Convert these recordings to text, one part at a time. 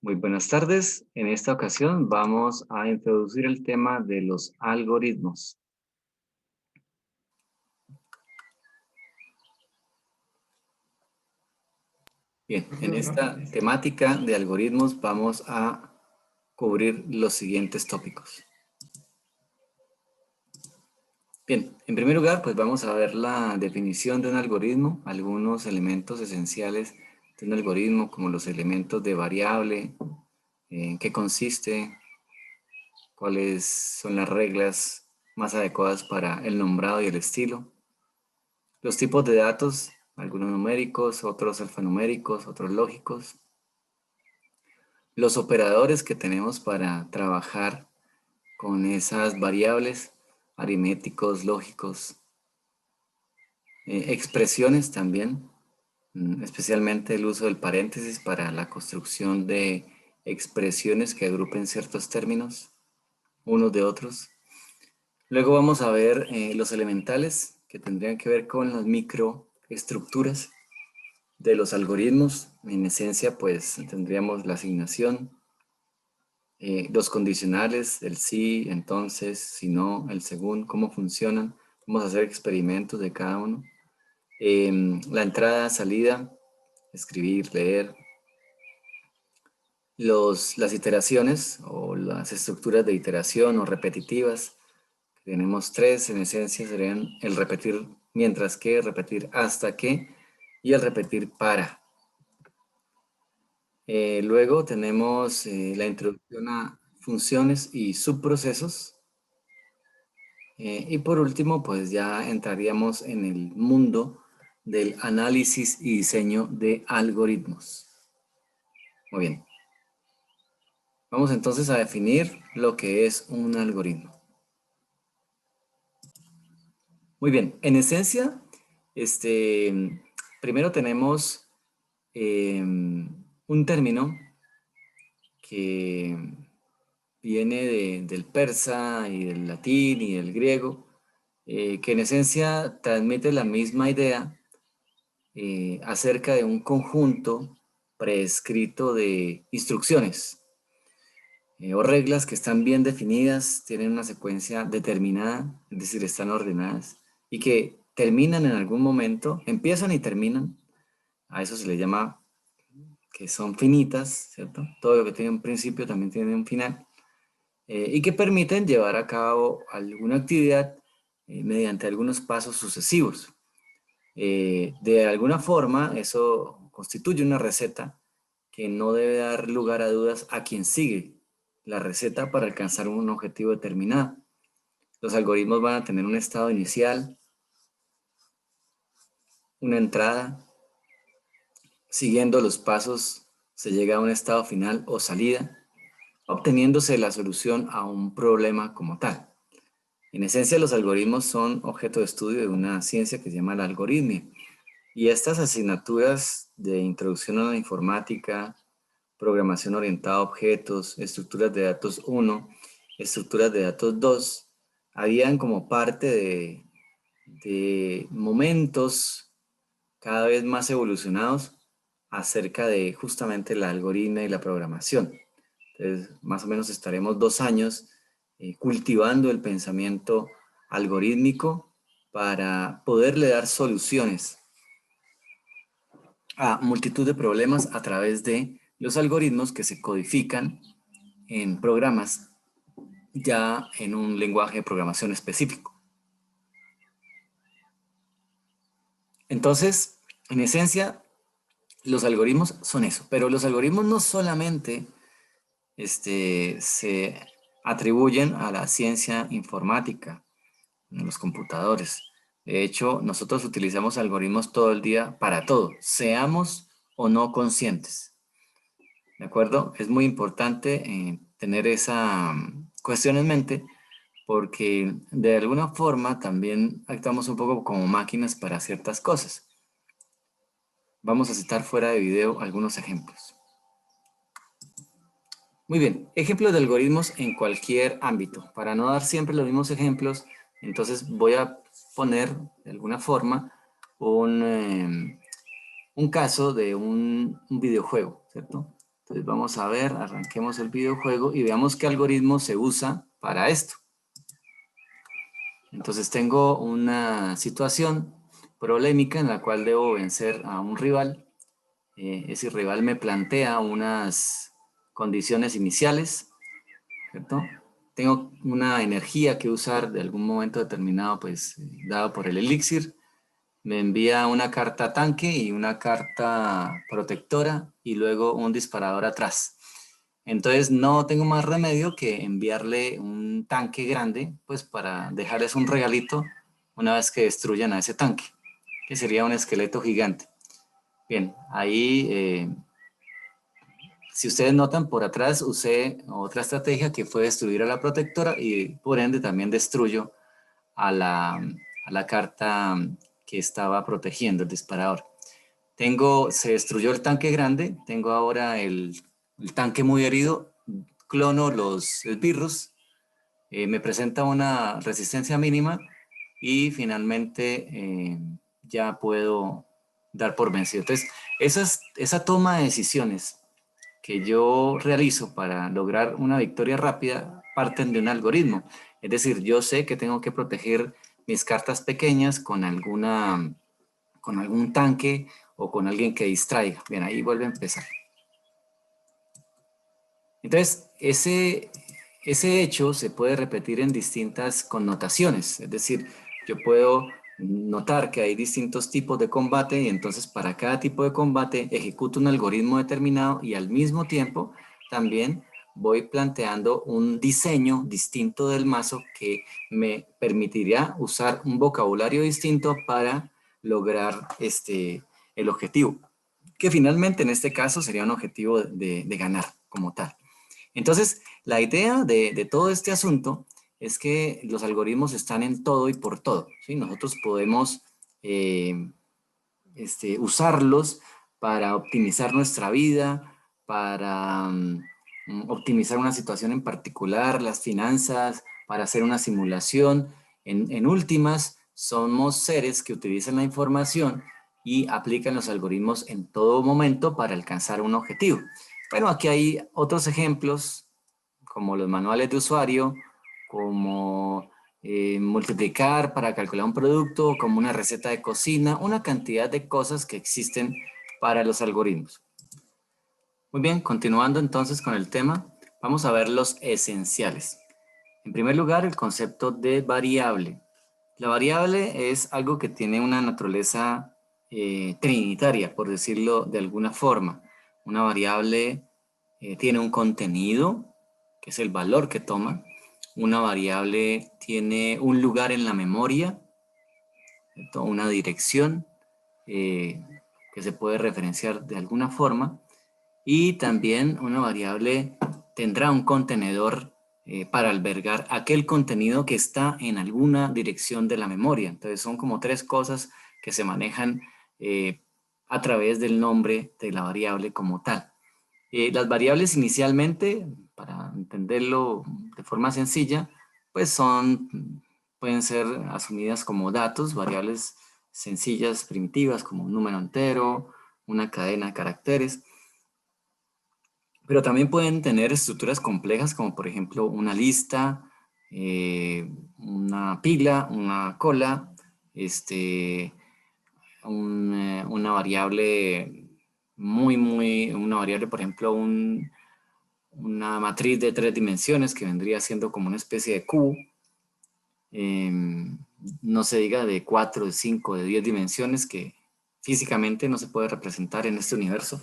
Muy buenas tardes. En esta ocasión vamos a introducir el tema de los algoritmos. Bien, en esta temática de algoritmos vamos a cubrir los siguientes tópicos. Bien, en primer lugar, pues vamos a ver la definición de un algoritmo, algunos elementos esenciales de un algoritmo, como los elementos de variable, en qué consiste, cuáles son las reglas más adecuadas para el nombrado y el estilo. Los tipos de datos, algunos numéricos, otros alfanuméricos, otros lógicos. Los operadores que tenemos para trabajar con esas variables, aritméticos, lógicos. Expresiones también, especialmente el uso del paréntesis para la construcción de expresiones que agrupen ciertos términos unos de otros. Luego vamos a ver los elementales que tendrían que ver con las microestructuras de los algoritmos. En esencia, pues tendríamos la asignación, los condicionales, el sí, entonces, si no, el según, cómo funcionan. Vamos a hacer experimentos de cada uno. La entrada, salida, escribir, leer. Las iteraciones o las estructuras de iteración o repetitivas. Tenemos tres, en esencia serían el repetir mientras que, repetir hasta que y el repetir para. Luego tenemos la introducción a funciones y subprocesos. Y por último, pues ya entraríamos en el mundo del análisis y diseño de algoritmos. Muy bien. Vamos entonces a definir lo que es un algoritmo. Muy bien. En esencia, primero tenemos un término que viene del persa y del latín y del griego, que en esencia transmite la misma idea acerca de un conjunto prescrito de instrucciones o reglas que están bien definidas, tienen una secuencia determinada, es decir, están ordenadas y que terminan en algún momento, empiezan y terminan. A eso se le llama que son finitas, ¿cierto? Todo lo que tiene un principio también tiene un final. Y que permiten llevar a cabo alguna actividad mediante algunos pasos sucesivos. De alguna forma, eso constituye una receta que no debe dar lugar a dudas a quien sigue la receta para alcanzar un objetivo determinado. Los algoritmos van a tener un estado inicial, una entrada, siguiendo los pasos se llega a un estado final o salida, obteniéndose la solución a un problema como tal. En esencia, los algoritmos son objeto de estudio de una ciencia que se llama la algoritmia. Y estas asignaturas de introducción a la informática, programación orientada a objetos, estructuras de datos 1, estructuras de datos 2, habían como parte de momentos cada vez más evolucionados acerca de justamente la algoritmia y la programación. Entonces, más o menos estaremos 2 años cultivando el pensamiento algorítmico para poderle dar soluciones a multitud de problemas a través de los algoritmos que se codifican en programas ya en un lenguaje de programación específico. Entonces, en esencia, los algoritmos son eso, pero los algoritmos no solamente se atribuyen a la ciencia informática, a los computadores. De hecho, nosotros utilizamos algoritmos todo el día para todo, seamos o no conscientes. ¿De acuerdo? Es muy importante tener esa cuestión en mente porque de alguna forma también actuamos un poco como máquinas para ciertas cosas. Vamos a citar fuera de video algunos ejemplos. Muy bien, ejemplos de algoritmos en cualquier ámbito. Para no dar siempre los mismos ejemplos, entonces voy a poner de alguna forma un caso de un videojuego, ¿cierto? Entonces vamos a ver, arranquemos el videojuego y veamos qué algoritmo se usa para esto. Entonces tengo una situación problemática en la cual debo vencer a un rival. Ese rival me plantea unas condiciones iniciales, ¿cierto? Tengo una energía que usar de algún momento determinado, pues dado por el elixir. Me envía una carta tanque y una carta protectora y luego un disparador atrás. Entonces no tengo más remedio que enviarle un tanque grande, pues para dejarles un regalito una vez que destruyan a ese tanque, que sería un esqueleto gigante. Bien, ahí, si ustedes notan, por atrás usé otra estrategia que fue destruir a la protectora y por ende también destruyo a la carta que estaba protegiendo el disparador. Se destruyó el tanque grande, tengo ahora el tanque muy herido, clono los esbirros, me presenta una resistencia mínima y finalmente ya puedo dar por vencido. Entonces, esa toma de decisiones que yo realizo para lograr una victoria rápida parten de un algoritmo. Es decir, yo sé que tengo que proteger mis cartas pequeñas con algún tanque o con alguien que distraiga. Bien, ahí vuelve a empezar. Entonces, ese hecho se puede repetir en distintas connotaciones. Es decir, yo puedo notar que hay distintos tipos de combate y entonces para cada tipo de combate ejecuto un algoritmo determinado y al mismo tiempo también voy planteando un diseño distinto del mazo que me permitiría usar un vocabulario distinto para lograr el objetivo, que finalmente en este caso sería un objetivo de ganar como tal. Entonces, la idea de todo este asunto es que los algoritmos están en todo y por todo, ¿sí? Nosotros podemos eh, usarlos para optimizar nuestra vida, para optimizar una situación en particular, las finanzas, para hacer una simulación. En últimas, somos seres que utilizan la información y aplican los algoritmos en todo momento para alcanzar un objetivo. Bueno, aquí hay otros ejemplos, como los manuales de usuario, como multiplicar para calcular un producto, como una receta de cocina, una cantidad de cosas que existen para los algoritmos. Muy bien, continuando entonces con el tema, vamos a ver los esenciales. En primer lugar, el concepto de variable. La variable es algo que tiene una naturaleza trinitaria, por decirlo de alguna forma. Una variable tiene un contenido, que es el valor que toma. Una variable tiene un lugar en la memoria, una dirección que se puede referenciar de alguna forma. Y también una variable tendrá un contenedor para albergar aquel contenido que está en alguna dirección de la memoria. Entonces son como tres cosas que se manejan a través del nombre de la variable como tal. Las variables inicialmente, para entenderlo de forma sencilla, pues pueden ser asumidas como datos, variables sencillas, primitivas, como un número entero, una cadena de caracteres. Pero también pueden tener estructuras complejas como por ejemplo una lista, una pila, una cola, una variable una variable por ejemplo una matriz de 3 dimensiones que vendría siendo como una especie de cubo. No se diga de 4, de 5, de 10 dimensiones que físicamente no se puede representar en este universo,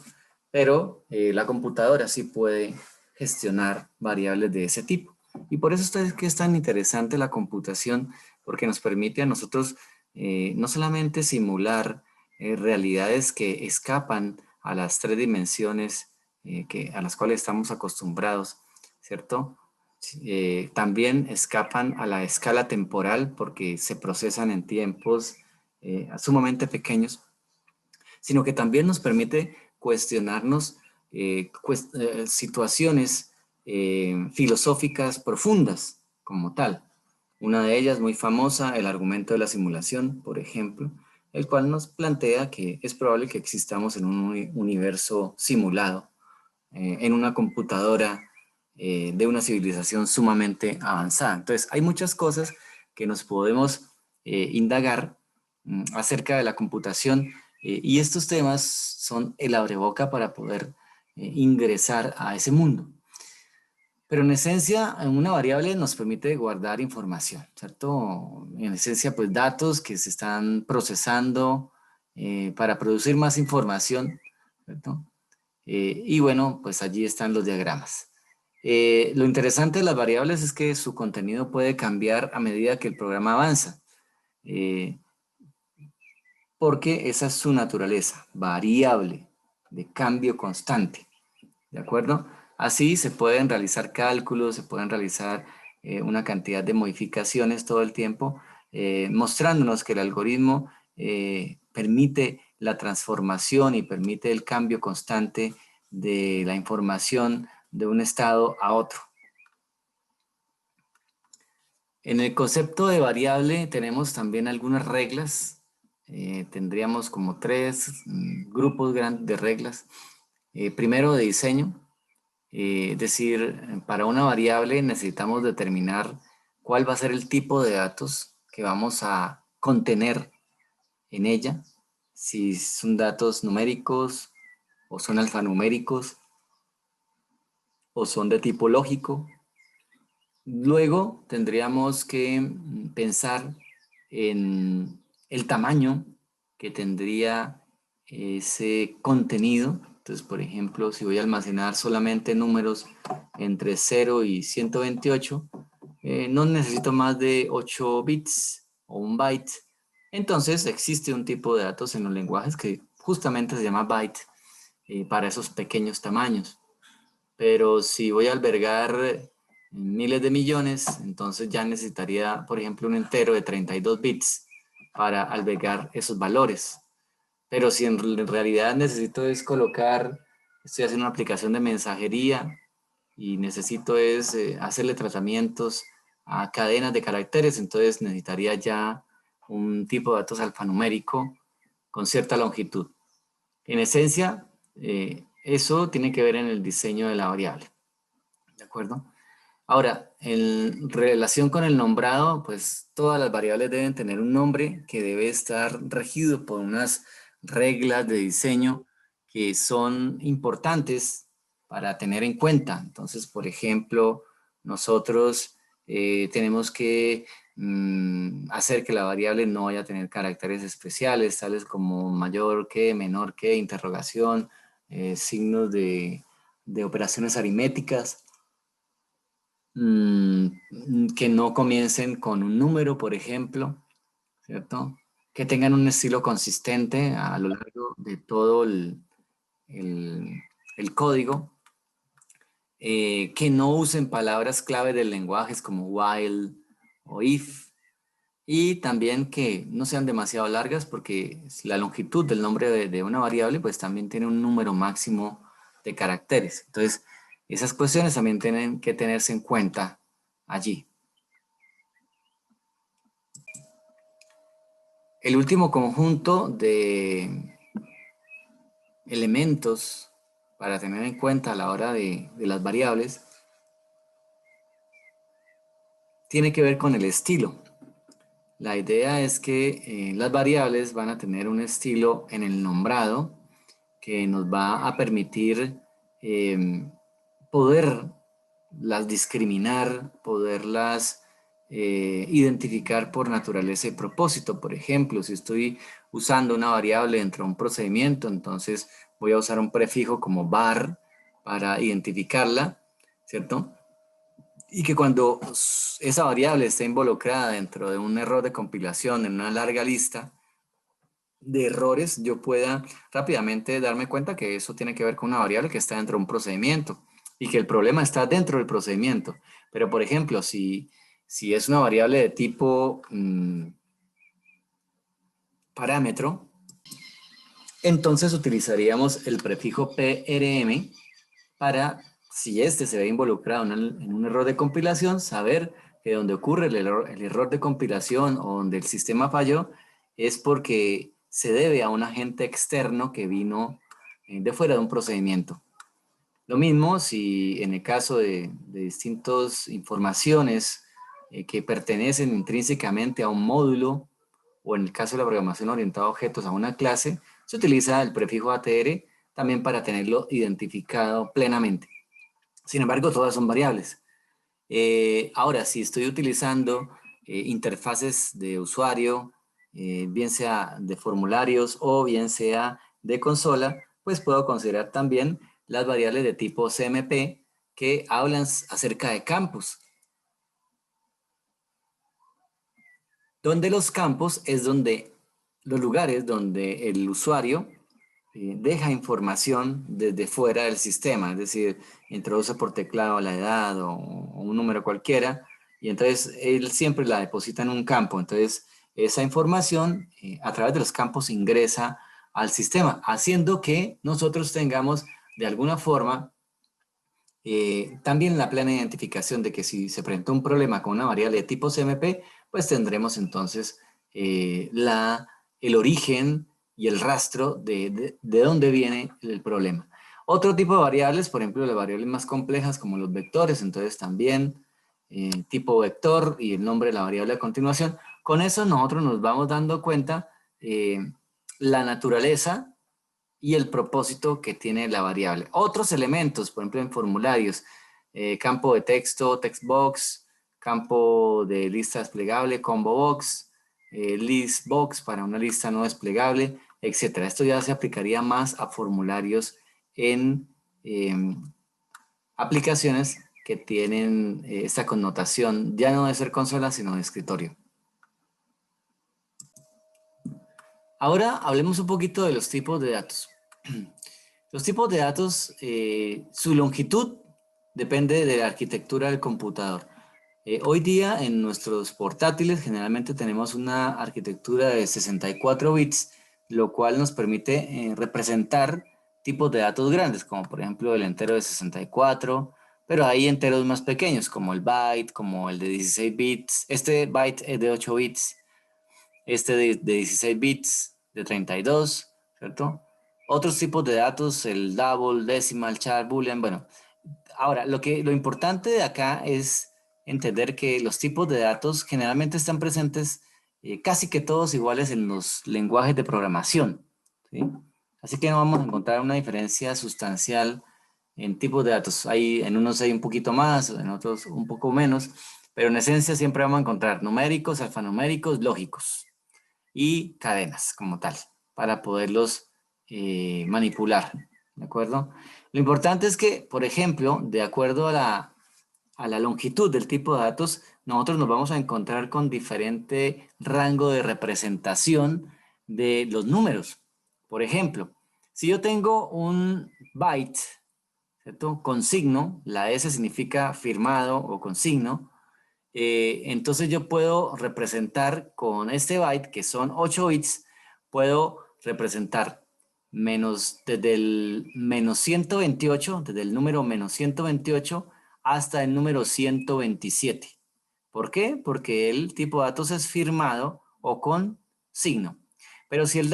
pero la computadora sí puede gestionar variables de ese tipo. Y por eso es que es tan interesante la computación, porque nos permite a nosotros no solamente simular realidades que escapan a las 3 dimensiones a las cuales estamos acostumbrados, ¿cierto? También escapan a la escala temporal porque se procesan en tiempos sumamente pequeños, sino que también nos permite cuestionarnos situaciones filosóficas profundas como tal. Una de ellas muy famosa, el argumento de la simulación, por ejemplo, el cual nos plantea que es probable que existamos en un universo simulado, en una computadora de una civilización sumamente avanzada. Entonces, hay muchas cosas que nos podemos indagar acerca de la computación y estos temas son el abreboca para poder ingresar a ese mundo. Pero en esencia, una variable nos permite guardar información, ¿cierto? En esencia, pues datos que se están procesando para producir más información, ¿cierto? Y bueno, pues allí están los diagramas. Lo interesante de las variables es que su contenido puede cambiar a medida que el programa avanza, eh, porque esa es su naturaleza, variable, de cambio constante. ¿De acuerdo? Así se pueden realizar cálculos, se pueden realizar una cantidad de modificaciones todo el tiempo, mostrándonos que el algoritmo permite la transformación y permite el cambio constante de la información de un estado a otro. En el concepto de variable tenemos también algunas reglas. Tendríamos como tres grupos grandes de reglas. Primero de diseño. Es decir, para una variable necesitamos determinar cuál va a ser el tipo de datos que vamos a contener en ella, si son datos numéricos o son alfanuméricos o son de tipo lógico. Luego tendríamos que pensar en el tamaño que tendría ese contenido. Entonces, por ejemplo, si voy a almacenar solamente números entre 0 y 128, no necesito más de 8 bits o un byte. Entonces, existe un tipo de datos en los lenguajes que justamente se llama byte para esos pequeños tamaños. Pero si voy a albergar miles de millones, entonces ya necesitaría, por ejemplo, un entero de 32 bits para albergar esos valores. Pero si en realidad necesito es colocar, estoy haciendo una aplicación de mensajería y necesito es hacerle tratamientos a cadenas de caracteres, entonces necesitaría ya un tipo de datos alfanumérico con cierta longitud. En esencia, eso tiene que ver en el diseño de la variable. ¿De acuerdo? Ahora, en relación con el nombrado, pues todas las variables deben tener un nombre que debe estar regido por unas reglas de diseño que son importantes para tener en cuenta. Entonces, por ejemplo, nosotros tenemos que hacer que la variable no vaya a tener caracteres especiales, tales como mayor que, menor que, interrogación, signos de operaciones aritméticas que no comiencen con un número, por ejemplo, ¿cierto? Que tengan un estilo consistente a lo largo de todo el- el código, que no usen palabras clave del lenguaje como while o if, y también que no sean demasiado largas porque la longitud del nombre de una variable pues también tiene un número máximo de caracteres. Entonces, esas cuestiones también tienen que tenerse en cuenta allí. El último conjunto de elementos para tener en cuenta a la hora de las variables tiene que ver con el estilo. La idea es que las variables van a tener un estilo en el nombrado que nos va a permitir poderlas discriminar, poderlas identificar por naturaleza y propósito. Por ejemplo, si estoy usando una variable dentro de un procedimiento, entonces voy a usar un prefijo como var para identificarla, ¿cierto? Y que cuando esa variable esté involucrada dentro de un error de compilación en una larga lista de errores, yo pueda rápidamente darme cuenta que eso tiene que ver con una variable que está dentro de un procedimiento y que el problema está dentro del procedimiento. Pero, por ejemplo, si es una variable de tipo parámetro, entonces utilizaríamos el prefijo PRM para, si este se ve involucrado en un error de compilación, saber que donde ocurre el error de compilación o donde el sistema falló es porque se debe a un agente externo que vino de fuera de un procedimiento. Lo mismo si en el caso de distintas informaciones que pertenecen intrínsecamente a un módulo, o en el caso de la programación orientada a objetos a una clase, se utiliza el prefijo ATR también para tenerlo identificado plenamente. Sin embargo, todas son variables. Ahora, si estoy utilizando interfaces de usuario, bien sea de formularios o bien sea de consola, pues puedo considerar también las variables de tipo CMP que hablan acerca de campos. Donde los campos es donde los lugares donde el usuario deja información desde fuera del sistema, es decir, introduce por teclado la edad o un número cualquiera, y entonces él siempre la deposita en un campo. Entonces, esa información a través de los campos ingresa al sistema, haciendo que nosotros tengamos de alguna forma también la plena identificación de que si se presentó un problema con una variable de tipo CMP, pues tendremos entonces el origen y el rastro de dónde viene el problema. Otro tipo de variables, por ejemplo, las variables más complejas como los vectores, entonces también tipo vector y el nombre de la variable a continuación. Con eso nosotros nos vamos dando cuenta la naturaleza y el propósito que tiene la variable. Otros elementos, por ejemplo, en formularios, campo de texto, text box, campo de lista desplegable, combo box, list box para una lista no desplegable, etcétera. Esto ya se aplicaría más a formularios en aplicaciones que tienen esta connotación ya no de ser consola, sino de escritorio. Ahora hablemos un poquito de los tipos de datos. Los tipos de datos, su longitud depende de la arquitectura del computador. Hoy día en nuestros portátiles generalmente tenemos una arquitectura de 64 bits, lo cual nos permite representar tipos de datos grandes, como por ejemplo el entero de 64, pero hay enteros más pequeños, como el byte, como el de 16 bits. Este byte es de 8 bits, este de 16 bits, de 32, ¿cierto? Otros tipos de datos, el double, decimal, char, boolean, bueno. Ahora, lo importante de acá es entender que los tipos de datos generalmente están presentes casi que todos iguales en los lenguajes de programación, ¿sí? Así que no vamos a encontrar una diferencia sustancial en tipos de datos. En unos hay un poquito más, en otros un poco menos, pero en esencia siempre vamos a encontrar numéricos, alfanuméricos, lógicos y cadenas como tal, para poderlos manipular, ¿de acuerdo? Lo importante es que, por ejemplo, de acuerdo a la longitud del tipo de datos, nosotros nos vamos a encontrar con diferente rango de representación de los números. Por ejemplo, si yo tengo un byte, ¿cierto? Con signo, la S significa firmado o con signo, entonces yo puedo representar con este byte, que son 8 bits, puedo representar desde el menos 128, desde el número menos 128 hasta el número 127. ¿Por qué? Porque el tipo de datos es firmado o con signo. Pero si el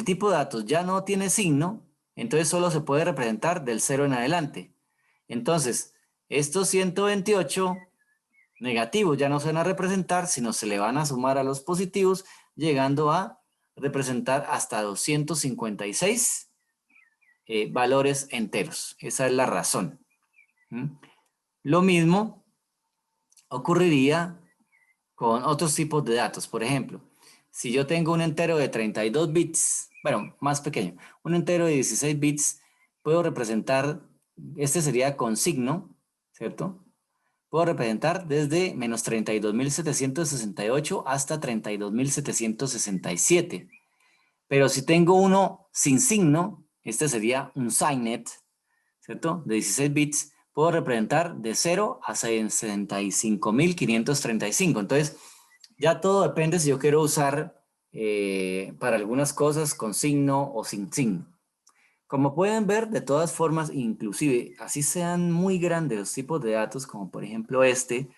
tipo de datos ya no tiene signo, entonces solo se puede representar del 0 en adelante. Entonces, estos 128 negativos ya no se van a representar, sino se le van a sumar a los positivos, llegando a representar hasta 256 valores enteros. Esa es la razón. Lo mismo ocurriría con otros tipos de datos. Por ejemplo, si yo tengo un entero de 32 bits, bueno, más pequeño, un entero de 16 bits, puedo representar, este sería con signo, ¿cierto? Puedo representar desde menos 32.768 hasta 32.767. Pero si tengo uno sin signo, este sería un signet, ¿cierto? De 16 bits, puedo representar de 0 a 65.535. Entonces, ya todo depende si yo quiero usar para algunas cosas con signo o sin signo. Como pueden ver, de todas formas, inclusive así sean muy grandes los tipos de datos, como por ejemplo este,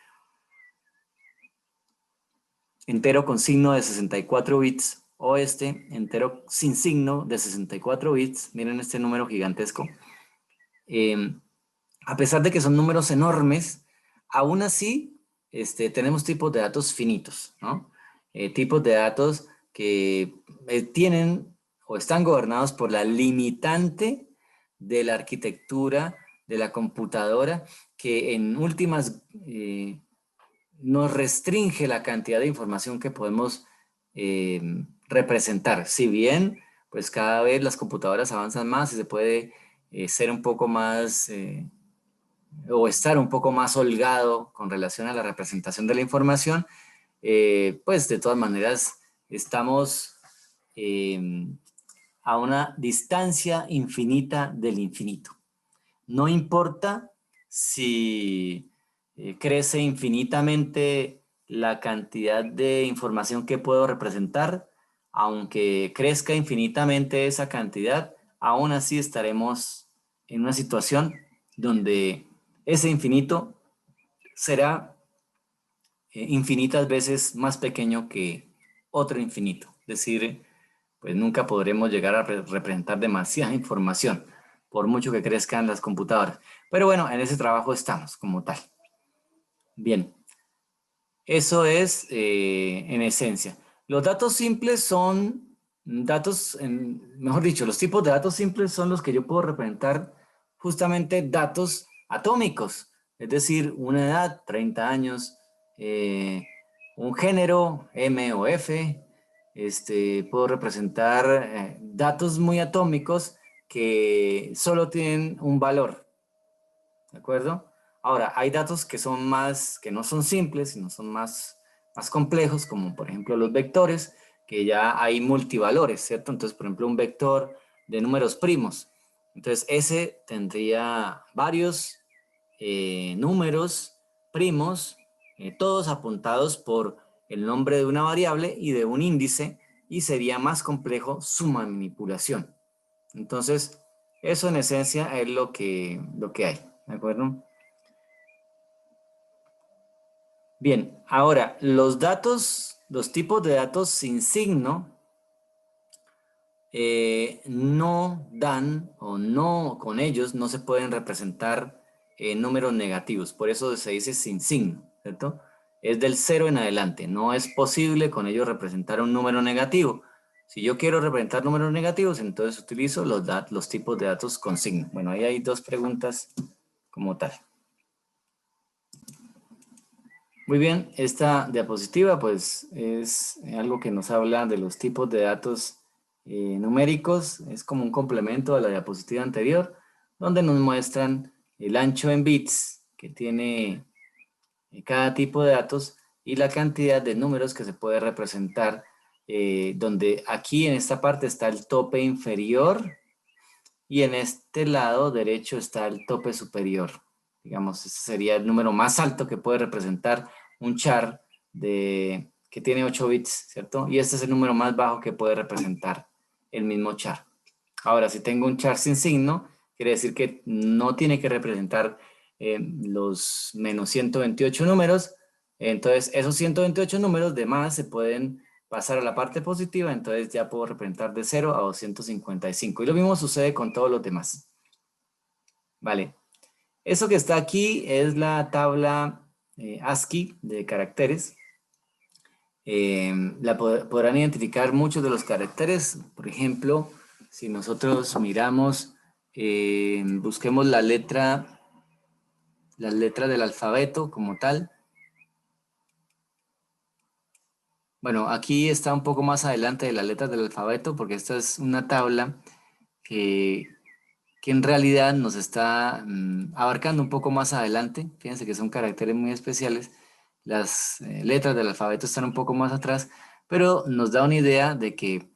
entero con signo de 64 bits, o este, entero sin signo de 64 bits, miren este número gigantesco, a pesar de que son números enormes, aún así tenemos tipos de datos finitos, ¿no? Tipos de datos que tienen o están gobernados por la limitante de la arquitectura de la computadora, que en últimas nos restringe la cantidad de información que podemos eh, representar. Si bien, pues cada vez las computadoras avanzan más y se puede ser un poco más o estar un poco más holgado con relación a la representación de la información, pues de todas maneras estamos eh, a una distancia infinita del infinito. No importa si crece infinitamente la cantidad de información que puedo representar, aunque crezca infinitamente esa cantidad, aún así estaremos en una situación donde ese infinito será infinitas veces más pequeño que otro infinito. Es decir, pues nunca podremos llegar a representar demasiada información, por mucho que crezcan las computadoras. Pero bueno, en ese trabajo estamos como tal. Bien, eso es en esencia. Los datos simples son datos, mejor dicho, los tipos de datos simples son los que yo puedo representar justamente datos atómicos, es decir, una edad, 30 años, eh, un género, M o F, puedo representar datos muy atómicos que solo tienen un valor, ¿de acuerdo? Ahora, hay datos que son más, que no son simples, sino son más complejos, como por ejemplo los vectores, que ya hay multivalores, ¿cierto? Entonces, por ejemplo, un vector de números primos. Entonces, ese tendría varios números primos, todos apuntados por el nombre de una variable y de un índice, y sería más complejo su manipulación. Entonces, eso en esencia es lo que hay, ¿de acuerdo? Bien, ahora, los datos, los tipos de datos sin signo no dan o no, con ellos no se pueden representar números negativos, por eso se dice sin signo, ¿cierto? Es del cero en adelante, no es posible con ellos representar un número negativo. Si yo quiero representar números negativos, entonces utilizo los tipos de datos con signo. Bueno, ahí hay dos preguntas como tal. Muy bien, esta diapositiva pues es algo que nos habla de los tipos de datos numéricos, es como un complemento a la diapositiva anterior, donde nos muestran el ancho en bits que tiene cada tipo de datos y la cantidad de números que se puede representar, donde aquí en esta parte está el tope inferior y en este lado derecho está el tope superior. Digamos, ese sería el número más alto que puede representar un char que tiene 8 bits, ¿cierto? Y este es el número más bajo que puede representar el mismo char. Ahora, si tengo un char sin signo, quiere decir que no tiene que representar los menos 128 números. Entonces, esos 128 números de más se pueden pasar a la parte positiva, entonces ya puedo representar de 0 a 255. Y lo mismo sucede con todos los demás. Vale. Eso que está aquí es la tabla ASCII de caracteres. Podrán identificar muchos de los caracteres. Por ejemplo, si nosotros miramos, busquemos las letras del alfabeto como tal. Bueno, aquí está un poco más adelante de las letras del alfabeto porque esta es una tabla que, que en realidad nos está abarcando un poco más adelante. Fíjense que son caracteres muy especiales. Las letras del alfabeto están un poco más atrás, pero nos da una idea de que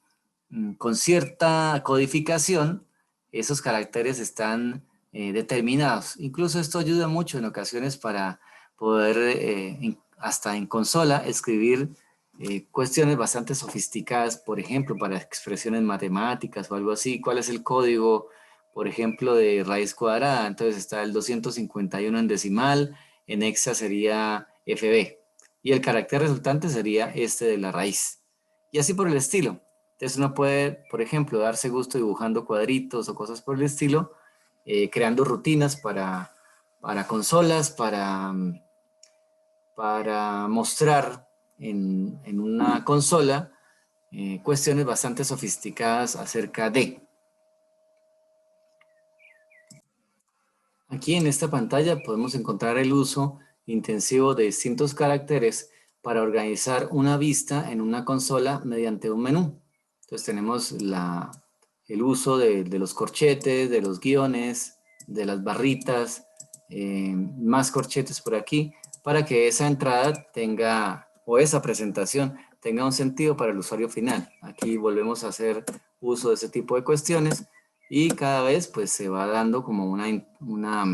con cierta codificación esos caracteres están determinados. Incluso esto ayuda mucho en ocasiones para poder, hasta en consola, escribir cuestiones bastante sofisticadas, por ejemplo, para expresiones matemáticas o algo así. ¿Cuál es el código, por ejemplo, de raíz cuadrada? Entonces está el 251 en decimal, en hexa sería FB, y el carácter resultante sería este de la raíz. Y así por el estilo. Entonces uno puede, por ejemplo, darse gusto dibujando cuadritos o cosas por el estilo, creando rutinas para consolas, para mostrar en una consola cuestiones bastante sofisticadas acerca de. Aquí en esta pantalla podemos encontrar el uso intensivo de distintos caracteres para organizar una vista en una consola mediante un menú. Entonces tenemos el uso de los corchetes, de los guiones, de las barritas, más corchetes por aquí, para que esa entrada tenga, o esa presentación tenga un sentido para el usuario final. Aquí volvemos a hacer uso de ese tipo de cuestiones y cada vez pues se va dando como una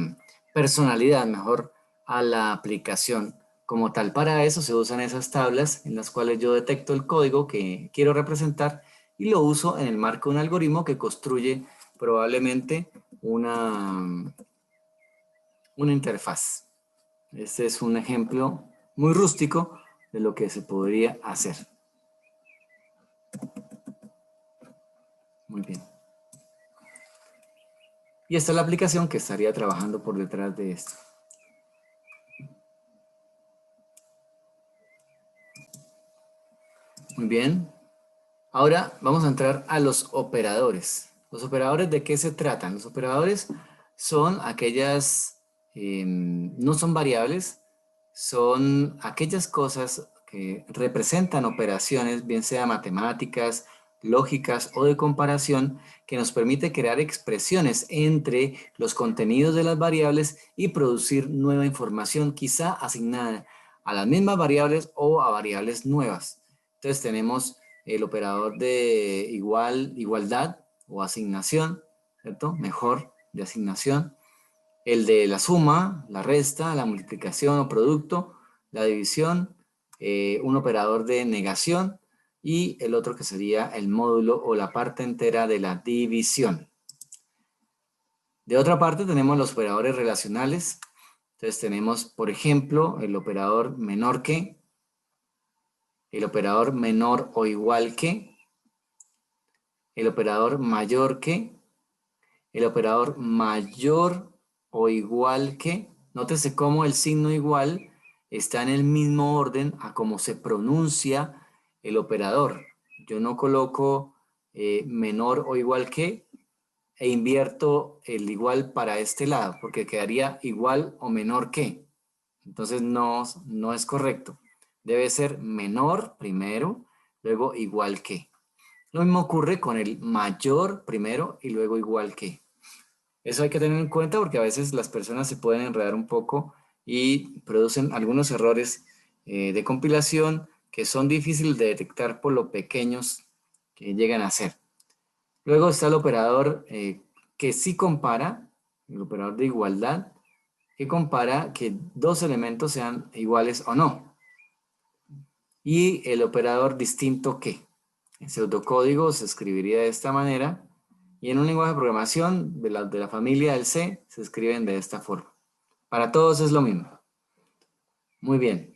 personalidad mejor a la aplicación como tal. Para eso se usan esas tablas en las cuales yo detecto el código que quiero representar y lo uso en el marco de un algoritmo que construye probablemente una interfaz. Este es un ejemplo muy rústico de lo que se podría hacer. Muy bien. Y esta es la aplicación que estaría trabajando por detrás de esto. Muy bien. Ahora vamos a entrar a los operadores. ¿Los operadores de qué se tratan? Los operadores son aquellas, no son variables, son aquellas cosas que representan operaciones, bien sea matemáticas, lógicas o de comparación, que nos permite crear expresiones entre los contenidos de las variables y producir nueva información, quizá asignada a las mismas variables o a variables nuevas. Entonces tenemos el operador de igualdad o asignación, ¿cierto? Mejor de asignación. El de la suma, la resta, la multiplicación o producto, la división, un operador de negación y el otro que sería el módulo o la parte entera de la división. De otra parte tenemos los operadores relacionales. Entonces tenemos, por ejemplo, el operador menor que, el operador menor o igual que, el operador mayor que, el operador mayor o igual que. Nótese cómo el signo igual está en el mismo orden a cómo se pronuncia el operador. Yo no coloco menor o igual que e invierto el igual para este lado, porque quedaría igual o menor que. Entonces no es correcto. Debe ser menor primero, luego igual que. Lo mismo ocurre con el mayor primero y luego igual que. Eso hay que tener en cuenta porque a veces las personas se pueden enredar un poco y producen algunos errores de compilación que son difíciles de detectar por lo pequeños que llegan a ser. Luego está el operador que sí compara, el operador de igualdad, que compara que dos elementos sean iguales o no. Y el operador distinto que. En pseudocódigo se escribiría de esta manera y en un lenguaje de programación de la familia del C se escriben de esta forma. Para todos es lo mismo. Muy bien.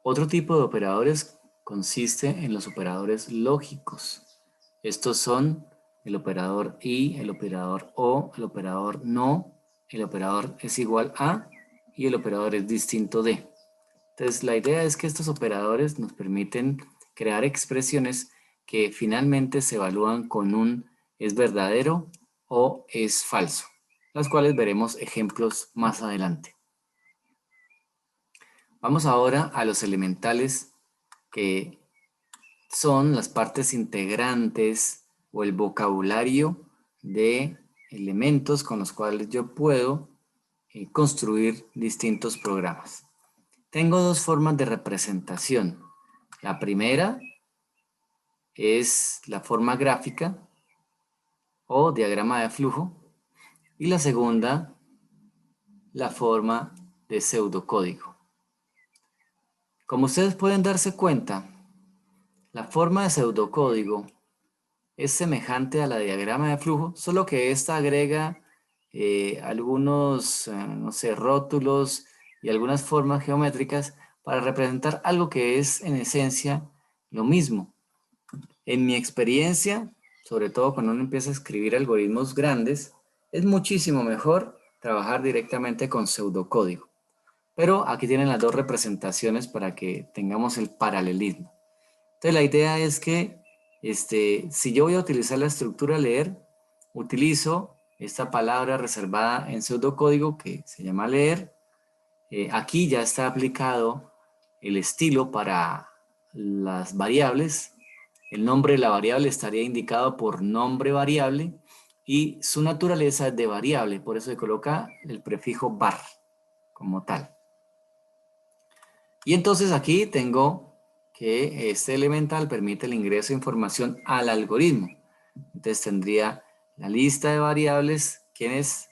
Otro tipo de operadores consiste en los operadores lógicos. Estos son el operador y, el operador o, el operador no, el operador es igual a y el operador es distinto de. Entonces la idea es que estos operadores nos permiten crear expresiones que finalmente se evalúan con un es verdadero o es falso, las cuales veremos ejemplos más adelante. Vamos ahora a los elementales, que son las partes integrantes o el vocabulario de elementos con los cuales yo puedo construir distintos programas. Tengo dos formas de representación. La primera es la forma gráfica o diagrama de flujo y la segunda, la forma de pseudocódigo. Como ustedes pueden darse cuenta, la forma de pseudocódigo es semejante a la diagrama de flujo, solo que esta agrega algunos, no sé, rótulos y algunas formas geométricas para representar algo que es en esencia lo mismo. En mi experiencia, sobre todo cuando uno empieza a escribir algoritmos grandes, es muchísimo mejor trabajar directamente con pseudocódigo. Pero aquí tienen las dos representaciones para que tengamos el paralelismo. Entonces la idea es que si yo voy a utilizar la estructura leer, utilizo esta palabra reservada en pseudocódigo que se llama leer. Aquí ya está aplicado el estilo para las variables. El nombre de la variable estaría indicado por nombre variable y su naturaleza es de variable, por eso se coloca el prefijo var como tal. Y entonces aquí tengo que este elemental permite el ingreso de información al algoritmo. Entonces tendría la lista de variables. ¿Quién es?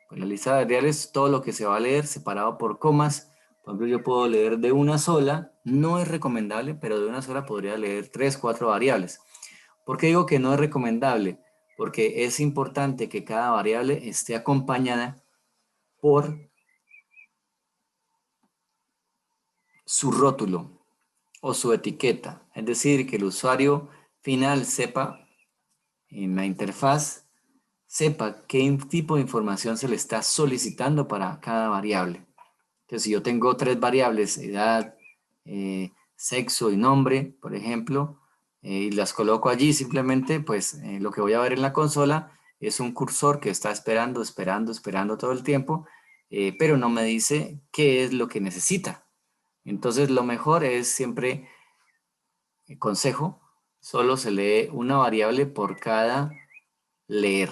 Pues la lista de variables, todo lo que se va a leer separado por comas. Por ejemplo, yo puedo leer de una sola, no es recomendable, pero de una sola podría leer 3, 4 variables. ¿Por qué digo que no es recomendable? Porque es importante que cada variable esté acompañada por su rótulo o su etiqueta. Es decir, que el usuario final sepa, en la interfaz, sepa qué tipo de información se le está solicitando para cada variable. Entonces, si yo tengo 3 variables, edad, sexo y nombre, por ejemplo, y las coloco allí, simplemente, pues lo que voy a ver en la consola es un cursor que está esperando, esperando, esperando todo el tiempo, pero no me dice qué es lo que necesita. Entonces, lo mejor es siempre, consejo, solo se lee una variable por cada leer.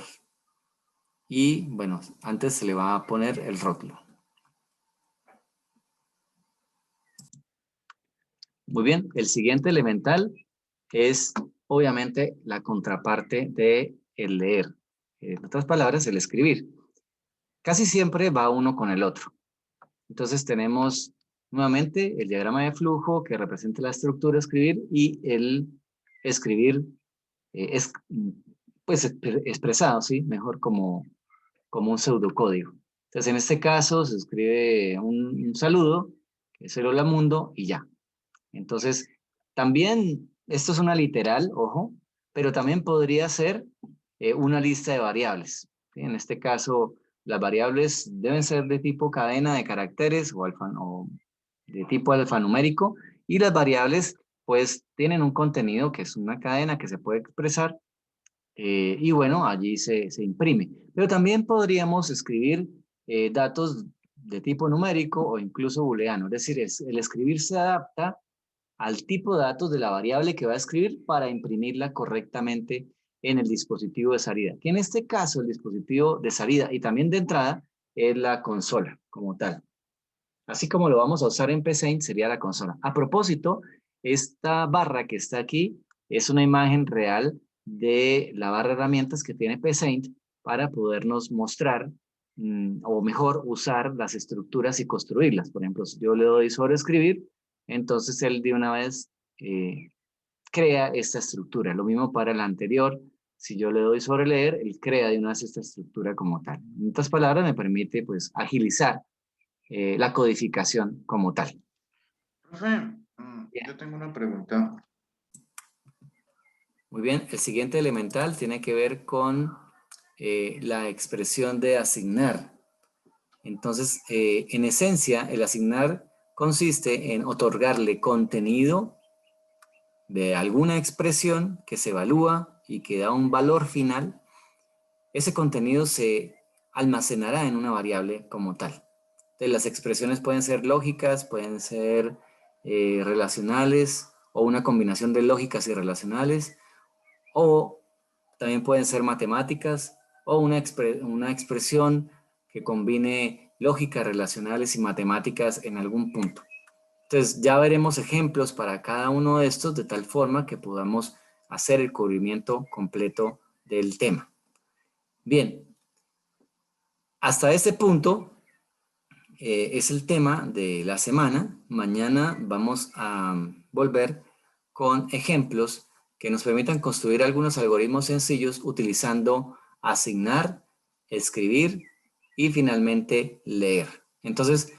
Y bueno, antes se le va a poner el rótulo. Muy bien, el siguiente elemental es obviamente la contraparte de el leer. En otras palabras, el escribir. Casi siempre va uno con el otro. Entonces tenemos nuevamente el diagrama de flujo que representa la estructura escribir y el escribir es pues expresado, ¿sí? Mejor como un pseudocódigo. Entonces, en este caso se escribe un saludo, que es el hola mundo, y ya. Entonces, también, esto es una literal, ojo, pero también podría ser una lista de variables. ¿Sí? En este caso, las variables deben ser de tipo cadena de caracteres o de tipo alfanumérico, y las variables, pues, tienen un contenido que es una cadena que se puede expresar y bueno, allí se imprime. Pero también podríamos escribir datos de tipo numérico o incluso booleano. Es decir, el escribir se adapta al tipo de datos de la variable que va a escribir para imprimirla correctamente en el dispositivo de salida. Que en este caso el dispositivo de salida y también de entrada es la consola como tal. Así como lo vamos a usar en PSaint sería la consola. A propósito, esta barra que está aquí es una imagen real de la barra de herramientas que tiene PSaint para podernos mostrar o mejor usar las estructuras y construirlas. Por ejemplo, si yo le doy sobre escribir, entonces él de una vez crea esta estructura. Lo mismo para el anterior. Si yo le doy sobre leer, él crea de una vez esta estructura como tal. En otras palabras, me permite pues agilizar la codificación como tal. Profe, Bien. yo tengo una pregunta. Muy bien, el siguiente elemental tiene que ver con la expresión de asignar. Entonces, en esencia, el asignar consiste en otorgarle contenido de alguna expresión que se evalúa y que da un valor final. Ese contenido se almacenará en una variable como tal. Entonces, las expresiones pueden ser lógicas, pueden ser relacionales o una combinación de lógicas y relacionales, o también pueden ser matemáticas o una expresión que combine lógicas relacionales y matemáticas en algún punto. Entonces ya veremos ejemplos para cada uno de estos de tal forma que podamos hacer el cubrimiento completo del tema. Bien, hasta este punto es el tema de la semana. Mañana vamos a volver con ejemplos que nos permitan construir algunos algoritmos sencillos utilizando asignar, escribir y finalmente leer. Entonces,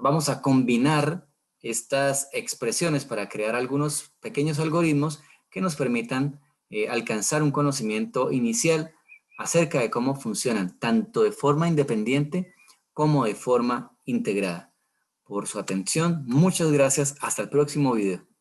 vamos a combinar estas expresiones para crear algunos pequeños algoritmos que nos permitan alcanzar un conocimiento inicial acerca de cómo funcionan tanto de forma independiente como de forma integrada. Por su atención, muchas gracias. Hasta el próximo video.